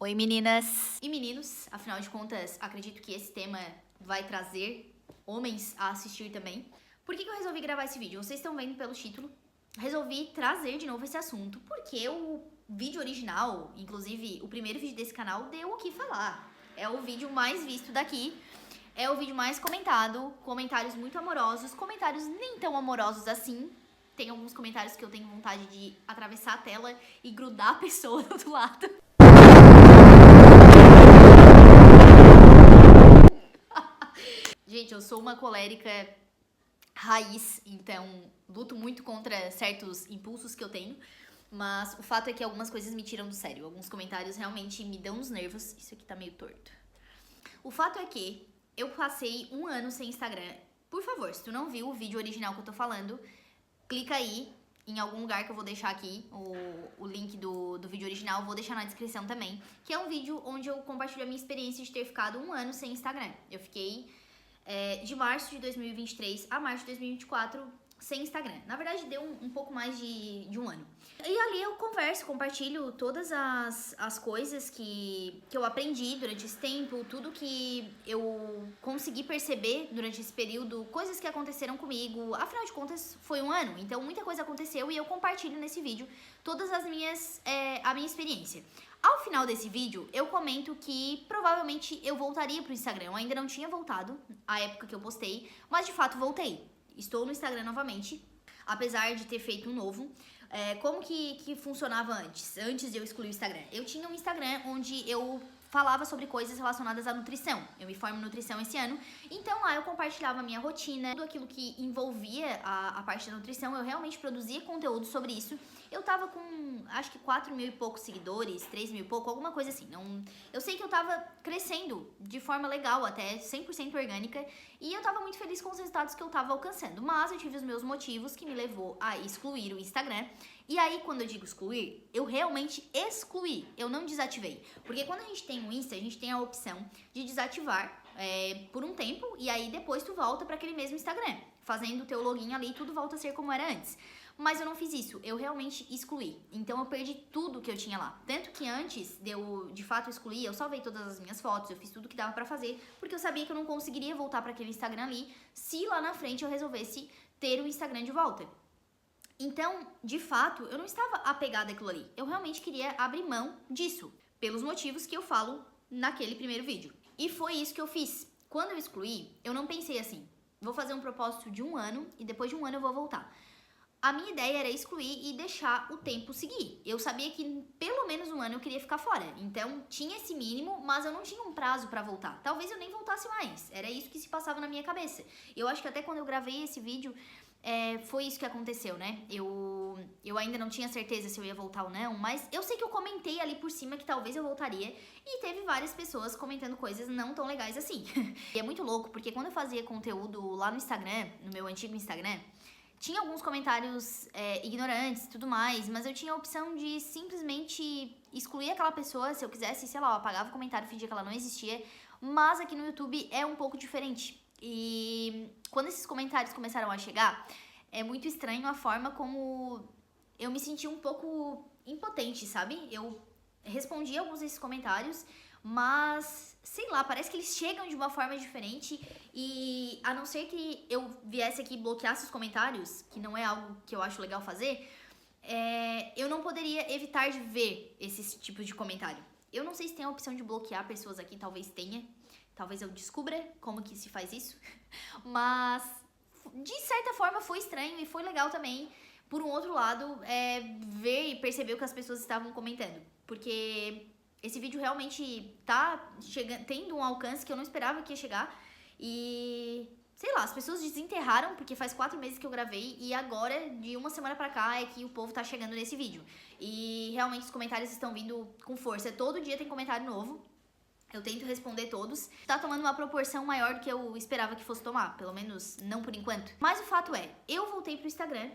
Oi meninas e meninos, afinal de contas, acredito que esse tema vai trazer homens a assistir também. Por que eu resolvi gravar esse vídeo? Vocês estão vendo pelo título. Resolvi trazer de novo esse assunto, porque o vídeo original, inclusive o primeiro vídeo desse canal, deu o que falar. É o vídeo mais visto daqui, é o vídeo mais comentado, comentários muito amorosos, comentários nem tão amorosos assim. Tem alguns comentários que eu tenho vontade de atravessar a tela e grudar a pessoa do outro lado. Gente, eu sou uma colérica raiz, então luto muito contra certos impulsos que eu tenho, mas o fato é que algumas coisas me tiram do sério. Alguns comentários realmente me dão nos nervos. Isso aqui tá meio torto. O fato é que eu passei um ano sem Instagram. Por favor, se tu não viu o vídeo original que eu tô falando, clica aí em algum lugar que eu vou deixar aqui, o link do vídeo original, vou deixar na descrição também, que é um vídeo onde eu compartilho a minha experiência de ter ficado um ano sem Instagram. Eu fiquei de março de 2023 a março de 2024 sem Instagram. Na verdade, deu um pouco mais de um ano. E ali eu compartilho todas as coisas que eu aprendi durante esse tempo, tudo que eu consegui perceber durante esse período, coisas que aconteceram comigo. Afinal de contas, foi um ano, então muita coisa aconteceu e eu compartilho nesse vídeo todas a minha experiência. Ao final desse vídeo, eu comento que provavelmente eu voltaria pro Instagram. Eu ainda não tinha voltado à época que eu postei, mas de fato voltei. Estou no Instagram novamente, apesar de ter feito um novo. Como que funcionava antes de eu excluir o Instagram? Eu tinha um Instagram onde eu falava sobre coisas relacionadas à nutrição. Eu me formo em nutrição esse ano, então lá eu compartilhava a minha rotina, tudo aquilo que envolvia a parte da nutrição, eu realmente produzia conteúdo sobre isso. Eu tava com, acho que 4 mil e poucos seguidores, 3 mil e pouco, alguma coisa assim. Não, eu sei que eu tava crescendo de forma legal, até 100% orgânica, e eu tava muito feliz com os resultados que eu tava alcançando. Mas eu tive os meus motivos que me levou a excluir o Instagram. E aí, quando eu digo excluir, eu realmente excluí, eu não desativei. Porque quando a gente tem um Insta, a gente tem a opção de desativar por um tempo, e aí depois tu volta para aquele mesmo Instagram. Fazendo o teu login ali, tudo volta a ser como era antes. Mas eu não fiz isso, eu realmente excluí. Então eu perdi tudo que eu tinha lá. Tanto que antes de eu, de fato, excluir, eu salvei todas as minhas fotos, eu fiz tudo que dava pra fazer, porque eu sabia que eu não conseguiria voltar para aquele Instagram ali se lá na frente eu resolvesse ter o Instagram de volta. Então, de fato, eu não estava apegada àquilo ali. Eu realmente queria abrir mão disso, pelos motivos que eu falo naquele primeiro vídeo. E foi isso que eu fiz. Quando eu excluí, eu não pensei assim, vou fazer um propósito de um ano e depois de um ano eu vou voltar. A minha ideia era excluir e deixar o tempo seguir. Eu sabia que pelo menos um ano eu queria ficar fora. Então, tinha esse mínimo, mas eu não tinha um prazo pra voltar. Talvez eu nem voltasse mais. Era isso que se passava na minha cabeça. Eu acho que até quando eu gravei esse vídeo, foi isso que aconteceu, né? Eu ainda não tinha certeza se eu ia voltar ou não, mas eu sei que eu comentei ali por cima que talvez eu voltaria, e teve várias pessoas comentando coisas não tão legais assim. E é muito louco, porque quando eu fazia conteúdo lá no Instagram, no meu antigo Instagram, tinha alguns comentários ignorantes e tudo mais, mas eu tinha a opção de simplesmente excluir aquela pessoa se eu quisesse, sei lá, eu apagava o comentário, fingia que ela não existia, mas aqui no YouTube é um pouco diferente. E quando esses comentários começaram a chegar, é muito estranho a forma como eu me senti um pouco impotente, sabe? Eu respondi alguns desses comentários, mas, sei lá, parece que eles chegam de uma forma diferente e a não ser que eu viesse aqui e bloqueasse os comentários, que não é algo que eu acho legal fazer, eu não poderia evitar de ver esses tipos de comentário. Eu não sei se tem a opção de bloquear pessoas aqui, talvez tenha. Talvez eu descubra como que se faz isso. Mas, de certa forma, foi estranho e foi legal também, por um outro lado, ver e perceber o que as pessoas estavam comentando. Porque esse vídeo realmente tá tendo um alcance que eu não esperava que ia chegar. E, sei lá, as pessoas desenterraram, porque faz 4 meses que eu gravei. E agora, de uma semana pra cá, é que o povo tá chegando nesse vídeo. E realmente os comentários estão vindo com força. Todo dia tem comentário novo. Eu tento responder todos. Tá tomando uma proporção maior do que eu esperava que fosse tomar. Pelo menos não por enquanto. Mas o fato é, eu voltei pro Instagram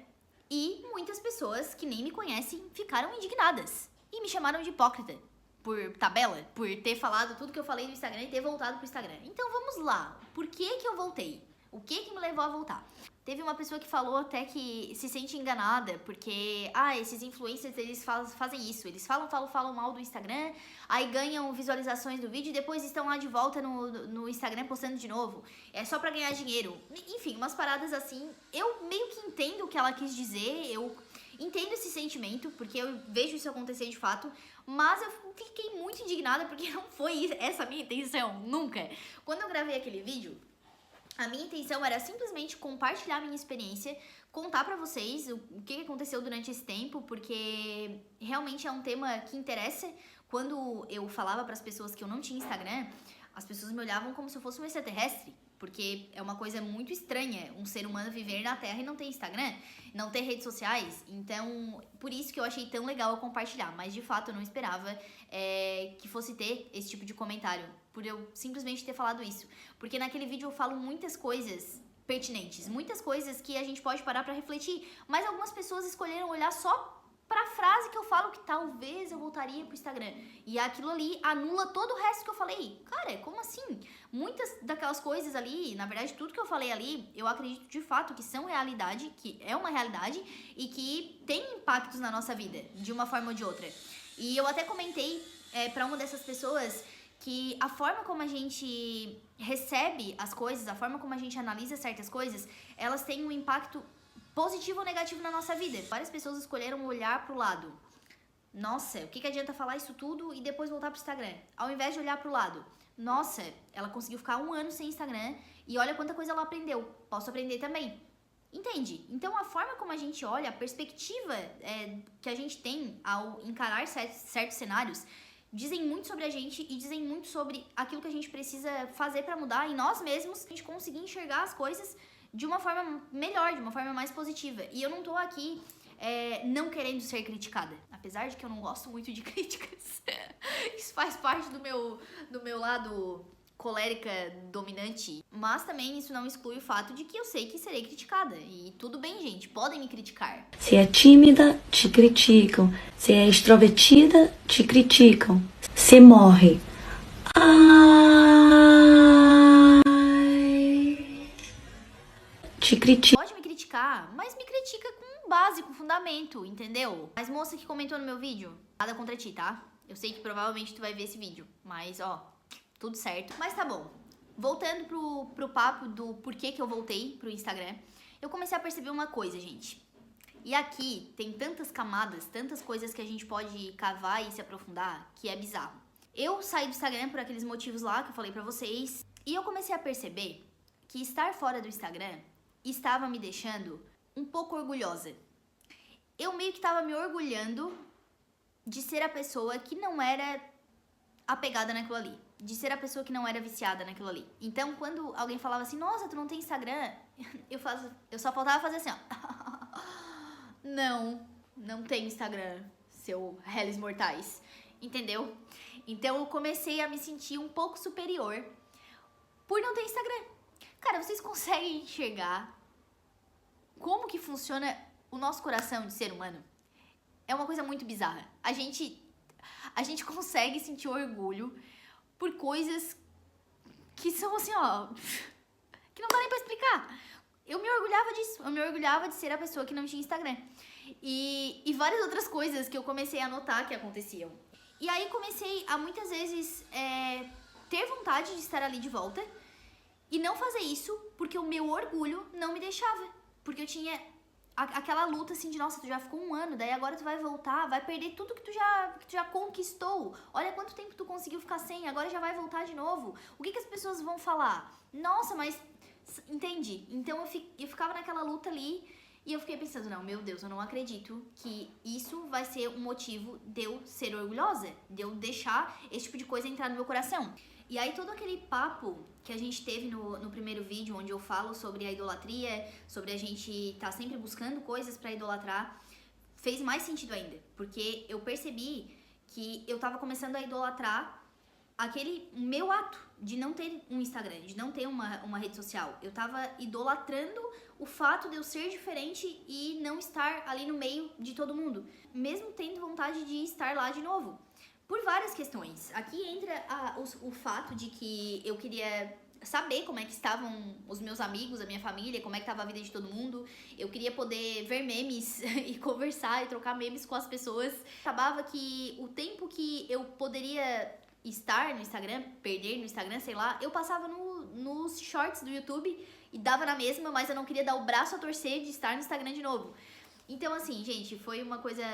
e muitas pessoas que nem me conhecem ficaram indignadas. E me chamaram de hipócrita. Por tabela. Por ter falado tudo que eu falei no Instagram e ter voltado pro Instagram. Então vamos lá. Por que eu voltei? O que me levou a voltar? Teve uma pessoa que falou até que se sente enganada, porque, esses influencers, eles fazem isso. Eles falam mal do Instagram, aí ganham visualizações do vídeo e depois estão lá de volta no Instagram postando de novo. É só pra ganhar dinheiro. Enfim, umas paradas assim. Eu meio que entendo o que ela quis dizer, eu entendo esse sentimento, porque eu vejo isso acontecer de fato, mas eu fiquei muito indignada porque não foi essa a minha intenção, nunca. Quando eu gravei aquele vídeo, a minha intenção era simplesmente compartilhar a minha experiência, contar pra vocês o que aconteceu durante esse tempo, porque realmente é um tema que interessa. Quando eu falava pras pessoas que eu não tinha Instagram, as pessoas me olhavam como se eu fosse um extraterrestre, porque é uma coisa muito estranha um ser humano viver na Terra e não ter Instagram, não ter redes sociais. Então, por isso que eu achei tão legal eu compartilhar, mas de fato eu não esperava que fosse ter esse tipo de comentário, por eu simplesmente ter falado isso. Porque naquele vídeo eu falo muitas coisas pertinentes, muitas coisas que a gente pode parar pra refletir, mas algumas pessoas escolheram olhar só pra frase que eu falo que talvez eu voltaria pro Instagram. E aquilo ali anula todo o resto que eu falei. Cara, como assim? Muitas daquelas coisas ali, na verdade, tudo que eu falei ali, eu acredito de fato que são realidade, que é uma realidade e que tem impactos na nossa vida, de uma forma ou de outra. E eu até comentei pra uma dessas pessoas que a forma como a gente recebe as coisas, a forma como a gente analisa certas coisas, elas têm um impacto positivo ou negativo na nossa vida. Várias pessoas escolheram olhar pro lado. Nossa, o que adianta falar isso tudo e depois voltar pro Instagram? Ao invés de olhar pro lado. Nossa, ela conseguiu ficar 1 ano sem Instagram e olha quanta coisa ela aprendeu. Posso aprender também. Entende? Então a forma como a gente olha, a perspectiva que a gente tem ao encarar certos cenários, dizem muito sobre a gente e dizem muito sobre aquilo que a gente precisa fazer pra mudar em nós mesmos, a gente conseguir enxergar as coisas de uma forma melhor, de uma forma mais positiva. E eu não tô aqui não querendo ser criticada. Apesar de que eu não gosto muito de críticas. Isso faz parte do meu lado colérica dominante. Mas também isso não exclui o fato de que eu sei que serei criticada. E tudo bem, gente. Podem me criticar. Se é tímida, te criticam. Se é extrovertida, te criticam. Se morre. Te critica. Pode me criticar, mas me critica com base, com fundamento, entendeu? Mas moça que comentou no meu vídeo, nada contra ti, tá? Eu sei que provavelmente tu vai ver esse vídeo, mas tudo certo. Mas tá bom. Voltando pro papo do porquê que eu voltei pro Instagram, eu comecei a perceber uma coisa, gente. E aqui tem tantas camadas, tantas coisas que a gente pode cavar e se aprofundar, que é bizarro. Eu saí do Instagram por aqueles motivos lá que eu falei pra vocês, e eu comecei a perceber que estar fora do Instagram estava me deixando um pouco orgulhosa. Eu meio que estava me orgulhando de ser a pessoa que não era apegada naquilo ali. De ser a pessoa que não era viciada naquilo ali. Então, quando alguém falava assim, nossa, tu não tem Instagram? Eu só faltava fazer assim, ó. Não tenho Instagram, seu réis mortais. Entendeu? Então, eu comecei a me sentir um pouco superior por não ter Instagram. Cara, vocês conseguem enxergar como que funciona o nosso coração de ser humano? É uma coisa muito bizarra. A gente consegue sentir orgulho por coisas que são assim, ó, que não dá nem pra explicar. Eu me orgulhava disso. Eu me orgulhava de ser a pessoa que não tinha Instagram. E várias outras coisas que eu comecei a notar que aconteciam. E aí comecei a muitas vezes ter vontade de estar ali de volta e não fazer isso porque o meu orgulho não me deixava. Porque eu tinha aquela luta assim de, nossa, tu já ficou 1 ano, daí agora tu vai voltar, vai perder tudo que tu já conquistou. Olha quanto tempo tu conseguiu ficar sem, agora já vai voltar de novo. O que as pessoas vão falar? Nossa, mas... Entende? Então eu ficava naquela luta ali e eu fiquei pensando, não, meu Deus, eu não acredito que isso vai ser um motivo de eu ser orgulhosa, de eu deixar esse tipo de coisa entrar no meu coração. E aí todo aquele papo que a gente teve no primeiro vídeo, onde eu falo sobre a idolatria, sobre a gente tá sempre buscando coisas pra idolatrar, fez mais sentido ainda. Porque eu percebi que eu tava começando a idolatrar aquele meu ato de não ter um Instagram, de não ter uma rede social. Eu tava idolatrando o fato de eu ser diferente e não estar ali no meio de todo mundo, mesmo tendo vontade de estar lá de novo. Por várias questões. Aqui entra o fato de que eu queria saber como é que estavam os meus amigos, a minha família, como é que estava a vida de todo mundo. Eu queria poder ver memes e conversar e trocar memes com as pessoas. Acabava que o tempo que eu poderia estar no Instagram, perder no Instagram, sei lá, eu passava nos shorts do YouTube e dava na mesma, mas eu não queria dar o braço a torcer de estar no Instagram de novo. Então, assim, gente, foi uma coisa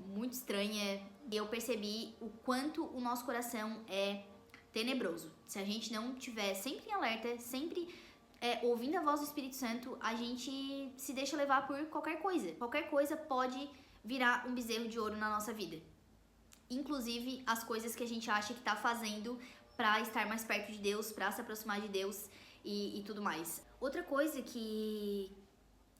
muito estranha. Eu percebi o quanto o nosso coração é tenebroso. Se a gente não tiver sempre em alerta, sempre ouvindo a voz do Espírito Santo, a gente se deixa levar por qualquer coisa. Qualquer coisa pode virar um bezerro de ouro na nossa vida. Inclusive as coisas que a gente acha que tá fazendo pra estar mais perto de Deus, pra se aproximar de Deus e tudo mais. Outra coisa que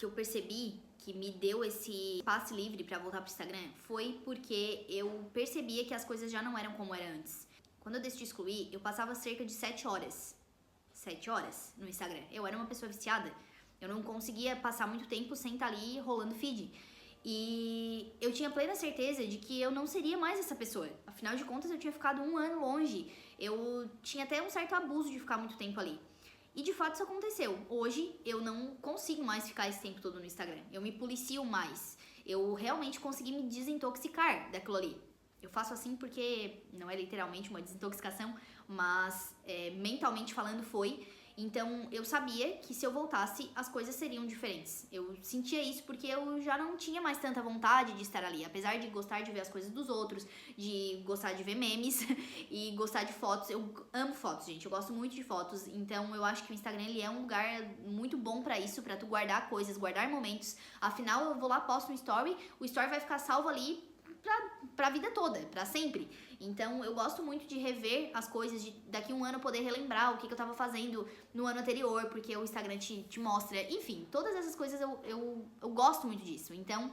eu percebi que me deu esse passe livre pra voltar pro Instagram foi porque eu percebia que as coisas já não eram como era antes. Quando eu decidi excluir, eu passava cerca de 7 horas no Instagram. Eu era uma pessoa viciada. Eu não conseguia passar muito tempo sem estar ali rolando feed. E eu tinha plena certeza de que eu não seria mais essa pessoa. Afinal de contas, eu tinha ficado 1 ano longe. Eu tinha até um certo abuso de ficar muito tempo ali. E de fato isso aconteceu. Hoje eu não consigo mais ficar esse tempo todo no Instagram. Eu me policio mais. Eu realmente consegui me desintoxicar daquilo ali. Eu faço assim porque não é literalmente uma desintoxicação, mas mentalmente falando foi. Então eu sabia que se eu voltasse as coisas seriam diferentes. Eu sentia isso porque eu já não tinha mais tanta vontade de estar ali. Apesar de gostar de ver as coisas dos outros, de gostar de ver memes e gostar de fotos. Eu amo fotos, gente. Eu gosto muito de fotos. Então eu acho que o Instagram ele é um lugar muito bom pra isso, pra tu guardar coisas, guardar momentos. Afinal eu vou lá, posto um story, o story vai ficar salvo ali pra vida toda, pra sempre. Então eu gosto muito de rever as coisas, de daqui 1 ano eu poder relembrar o que eu tava fazendo no ano anterior, porque o Instagram te mostra, enfim, todas essas coisas eu gosto muito disso. Então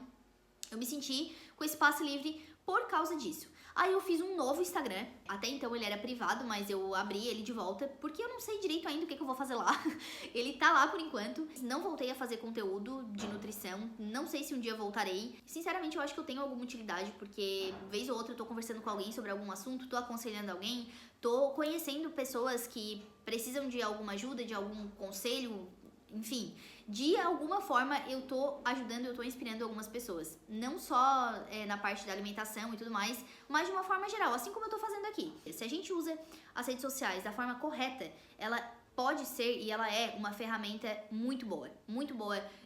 eu me senti com esse passe livre por causa disso. Aí eu fiz um novo Instagram, até então ele era privado, mas eu abri ele de volta, porque eu não sei direito ainda o que eu vou fazer lá. Ele tá lá por enquanto, não voltei a fazer conteúdo de nutrição, não sei se um dia voltarei. Sinceramente eu acho que eu tenho alguma utilidade, porque vez ou outra eu tô conversando com alguém sobre algum assunto, tô aconselhando alguém, tô conhecendo pessoas que precisam de alguma ajuda, de algum conselho, enfim, de alguma forma eu tô ajudando, eu tô inspirando algumas pessoas. Não só na parte da alimentação e tudo mais, mas de uma forma geral, assim como eu tô fazendo aqui. Se a gente usa as redes sociais da forma correta, ela pode ser e ela é uma ferramenta muito boa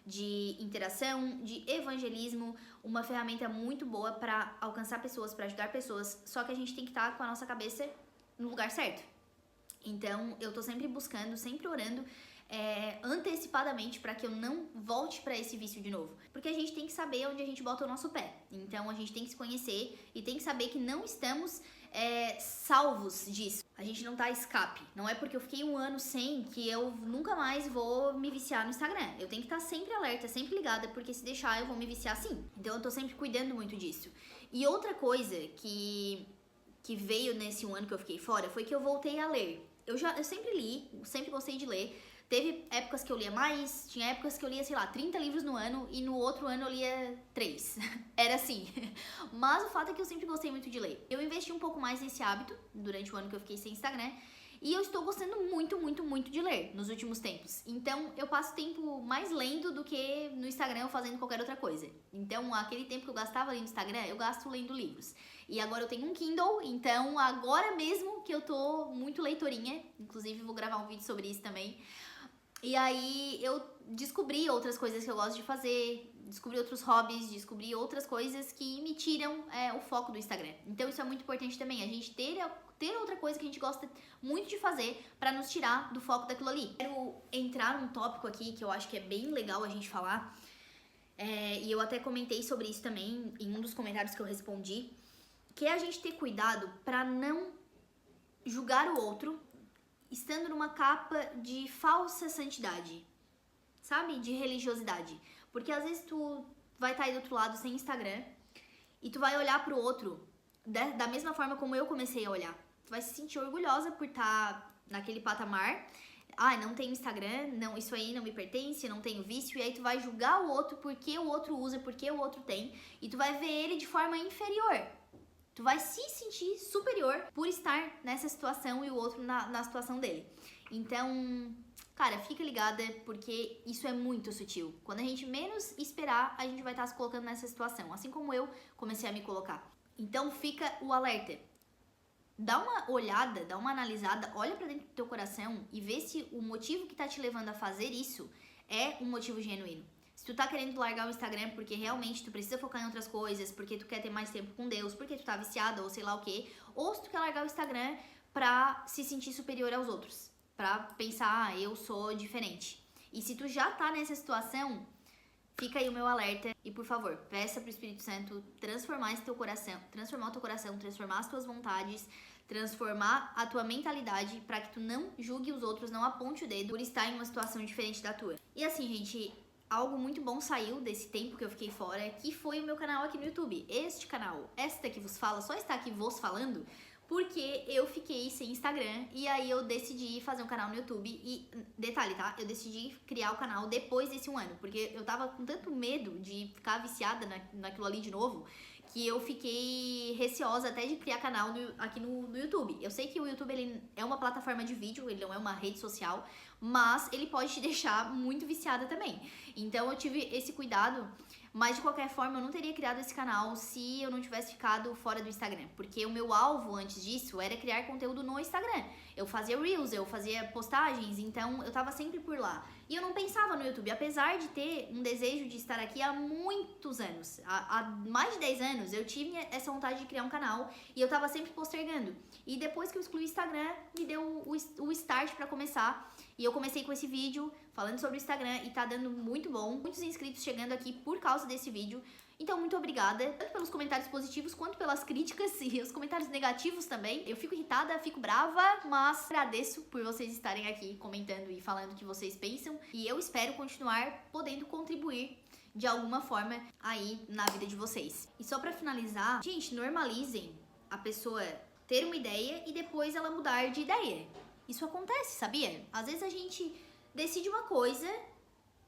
de interação, de evangelismo, uma ferramenta muito boa para alcançar pessoas, para ajudar pessoas, só que a gente tem que estar com a nossa cabeça no lugar certo. Então eu tô sempre buscando, sempre orando antecipadamente para que eu não volte para esse vício de novo, porque a gente tem que saber onde a gente bota o nosso pé. Então a gente tem que se conhecer e tem que saber que não estamos salvos disso. A gente não tá a escape. Não é porque eu fiquei 1 ano sem que eu nunca mais vou me viciar no Instagram. Eu tenho que estar sempre alerta, sempre ligada, porque se deixar eu vou me viciar sim. Então eu tô sempre cuidando muito disso. E outra coisa que veio nesse 1 ano que eu fiquei fora foi que eu voltei a ler. Eu sempre li, sempre gostei de ler. Teve épocas que eu lia mais, tinha épocas que eu lia, sei lá, 30 livros no ano e no outro ano eu lia 3. Era assim. Mas o fato é que eu sempre gostei muito de ler. Eu investi um pouco mais nesse hábito durante o ano que eu fiquei sem Instagram e eu estou gostando muito de ler nos últimos tempos. Então eu passo tempo mais lendo do que no Instagram ou fazendo qualquer outra coisa. Então aquele tempo que eu gastava lendo no Instagram, eu gasto lendo livros. E agora eu tenho um Kindle, então agora mesmo que eu tô muito leitorinha, inclusive vou gravar um vídeo sobre isso também. E aí eu descobri outras coisas que eu gosto de fazer, descobri outros hobbies, descobri outras coisas que me tiram o foco do Instagram. Então isso é muito importante também, a gente ter outra coisa que a gente gosta muito de fazer pra nos tirar do foco daquilo ali. Quero entrar num tópico aqui que eu acho que é bem legal a gente falar, e eu até comentei sobre isso também em um dos comentários que eu respondi, que é a gente ter cuidado pra não julgar o outro estando numa capa de falsa santidade, sabe? De religiosidade. Porque às vezes tu vai estar aí do outro lado sem Instagram e tu vai olhar pro outro da mesma forma como eu comecei a olhar. Tu vai se sentir orgulhosa por estar naquele patamar. Não tenho Instagram, não, isso aí não me pertence, não tenho vício. E aí tu vai julgar o outro porque o outro usa, porque o outro tem. E tu vai ver ele de forma inferior. Tu vai se sentir superior por estar nessa situação e o outro na situação dele. Então, cara, fica ligada, porque isso é muito sutil. Quando a gente menos esperar, a gente vai estar se colocando nessa situação. Assim como eu comecei a me colocar. Então, fica o alerta. Dá uma olhada, dá uma analisada, olha pra dentro do teu coração e vê se o motivo que tá te levando a fazer isso é um motivo genuíno. Se tu tá querendo largar o Instagram porque realmente tu precisa focar em outras coisas, porque tu quer ter mais tempo com Deus, porque tu tá viciada ou sei lá o quê, ou se tu quer largar o Instagram pra se sentir superior aos outros, pra pensar, eu sou diferente. E se tu já tá nessa situação, fica aí o meu alerta e, por favor, peça pro Espírito Santo transformar o teu coração, transformar as tuas vontades, transformar a tua mentalidade para que tu não julgue os outros, não aponte o dedo por estar em uma situação diferente da tua. E assim, gente, algo muito bom saiu desse tempo que eu fiquei fora, que foi o meu canal aqui no YouTube. Este canal, esta que vos fala, só está aqui vos falando, porque eu fiquei sem Instagram e aí eu decidi fazer um canal no YouTube e, detalhe, tá? Eu decidi criar o canal depois desse 1 ano, porque eu tava com tanto medo de ficar viciada naquilo ali de novo, que eu fiquei receosa até de criar canal aqui no YouTube. Eu sei que o YouTube ele é uma plataforma de vídeo, ele não é uma rede social, mas ele pode te deixar muito viciada também. Então eu tive esse cuidado, mas de qualquer forma eu não teria criado esse canal se eu não tivesse ficado fora do Instagram, porque o meu alvo antes disso era criar conteúdo no Instagram. Eu fazia Reels, eu fazia postagens, então eu tava sempre por lá. E eu não pensava no YouTube, apesar de ter um desejo de estar aqui há muitos anos. Há mais de 10 anos eu tive essa vontade de criar um canal e eu tava sempre postergando. E depois que eu excluí o Instagram, me deu o start pra começar. E eu comecei com esse vídeo falando sobre o Instagram e tá dando muito bom. Muitos inscritos chegando aqui por causa desse vídeo. Então, muito obrigada, tanto pelos comentários positivos quanto pelas críticas e os comentários negativos também. Eu fico irritada, fico brava, mas agradeço por vocês estarem aqui comentando e falando o que vocês pensam. E eu espero continuar podendo contribuir de alguma forma aí na vida de vocês. E só pra finalizar, gente, normalizem a pessoa ter uma ideia e depois ela mudar de ideia. Isso acontece, sabia? Às vezes a gente decide uma coisa,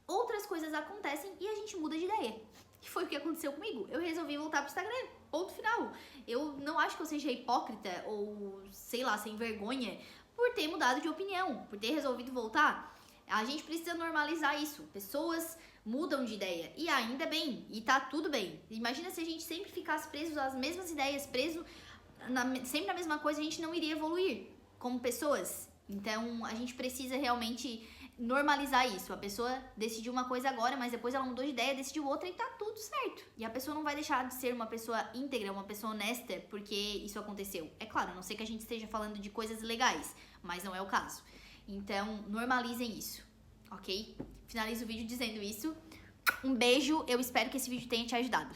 outras coisas acontecem e a gente muda de ideia. Que foi o que aconteceu comigo. Eu resolvi voltar pro Instagram. Ponto final. Eu não acho que eu seja hipócrita ou, sei lá, sem vergonha por ter mudado de opinião, por ter resolvido voltar. A gente precisa normalizar isso. Pessoas mudam de ideia. E ainda bem. E tá tudo bem. Imagina se a gente sempre ficasse preso às mesmas ideias, sempre na mesma coisa, a gente não iria evoluir como pessoas. Então, a gente precisa realmente normalizar isso. A pessoa decidiu uma coisa agora, mas depois ela mudou de ideia, decidiu outra e tá tudo certo. E a pessoa não vai deixar de ser uma pessoa íntegra, uma pessoa honesta, porque isso aconteceu. É claro, a não ser que a gente esteja falando de coisas legais, mas não é o caso. Então, normalizem isso, ok? Finalizo o vídeo dizendo isso. Um beijo, eu espero que esse vídeo tenha te ajudado.